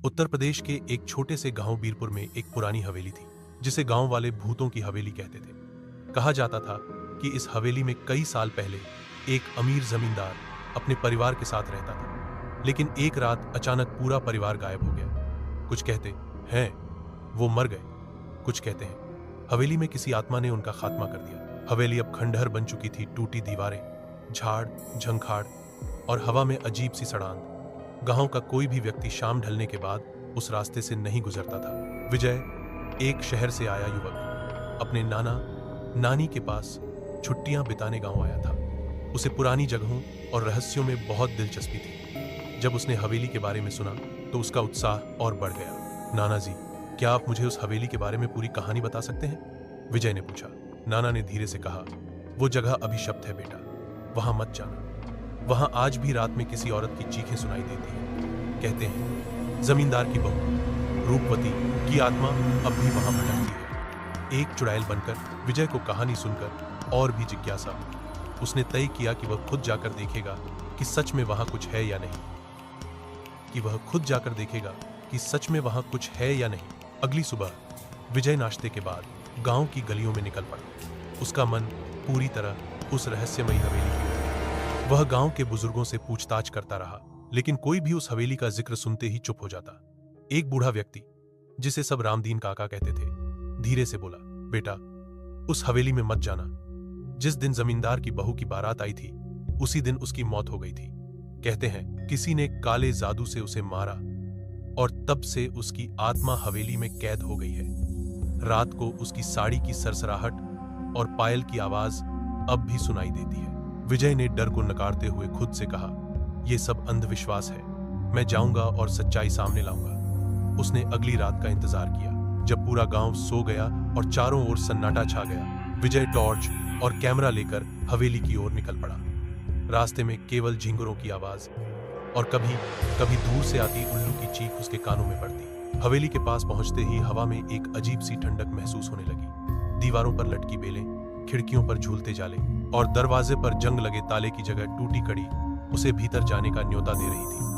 उत्तर प्रदेश के एक छोटे से गांव बीरपुर में एक पुरानी हवेली थी जिसे गांव वाले भूतों की हवेली कहते थे। कहा जाता था कि इस हवेली में कई साल पहले एक अमीर जमींदार अपने परिवार के साथ रहता था, लेकिन एक रात अचानक पूरा परिवार गायब हो गया। कुछ कहते हैं वो मर गए, कुछ कहते हैं हवेली में किसी आत्मा ने उनका खात्मा कर दिया। हवेली अब खंडहर बन चुकी थी, टूटी दीवारें, झाड़ झंखाड़ और हवा में अजीब सी सड़ांध। गांव का कोई भी व्यक्ति शाम ढलने के बाद उस रास्ते से नहीं गुजरता था। विजय एक शहर से आया युवक अपने नाना नानी के पास छुट्टियां बिताने गांव आया था। उसे पुरानी जगहों और रहस्यों में बहुत दिलचस्पी थी। जब उसने हवेली के बारे में सुना तो उसका उत्साह और बढ़ गया। नाना जी, क्या आप मुझे उस हवेली के बारे में पूरी कहानी बता सकते हैं? विजय ने पूछा। नाना ने धीरे से कहा, वो जगह अभिशप्त है बेटा, वहां मत जाना। वहां आज भी रात में किसी औरत की चीखें सुनाई देती हैं। कहते हैं जमींदार की बहू रूपवती की आत्मा अब भी वहां भटकती है। एक चुड़ैल बनकर विजय को कहानी सुनकर और भी जिज्ञासा। उसने तय किया कि वह खुद जाकर देखेगा कि सच में वहां कुछ है या नहीं। अगली सुबह विजय नाश्ते के बाद गांव की गलियों में निकल पड़ा। उसका मन पूरी तरह उस रहस्यमयी हवेली की ओर। वह गांव के बुजुर्गों से पूछताछ करता रहा, लेकिन कोई भी उस हवेली का जिक्र सुनते ही चुप हो जाता। एक बूढ़ा व्यक्ति, जिसे सब रामदीन काका कहते थे, धीरे से बोला, बेटा, उस हवेली में मत जाना। जिस दिन जमींदार की बहू की बारात आई थी, उसी दिन उसकी मौत हो गई थी। कहते हैं किसी ने काले जादू से उसे मारा और तब से उसकी आत्मा हवेली में कैद हो गई है। रात को उसकी साड़ी की सरसराहट और पायल की आवाज अब भी सुनाई देती है। विजय ने डर को नकारते हुए खुद से कहा, यह सब अंधविश्वास है, मैं जाऊंगा और सच्चाई सामने लाऊंगा। उसने अगली रात का इंतजार किया। जब पूरा गांव सो गया और चारों ओर सन्नाटा छा गया, विजय टॉर्च और कैमरा लेकर हवेली की ओर निकल पड़ा। रास्ते में केवल झिंगुरों की आवाज और कभी कभी दूर से आती उल्लू की चीख उसके कानों में पड़ती। हवेली के पास पहुंचते ही हवा में एक अजीब सी ठंडक महसूस होने लगी। दीवारों पर लटकी बेलें, खिड़कियों पर झूलते जाले और दरवाजे पर जंग लगे ताले की जगह टूटी कड़ी उसे भीतर जाने का न्योता दे रही थी।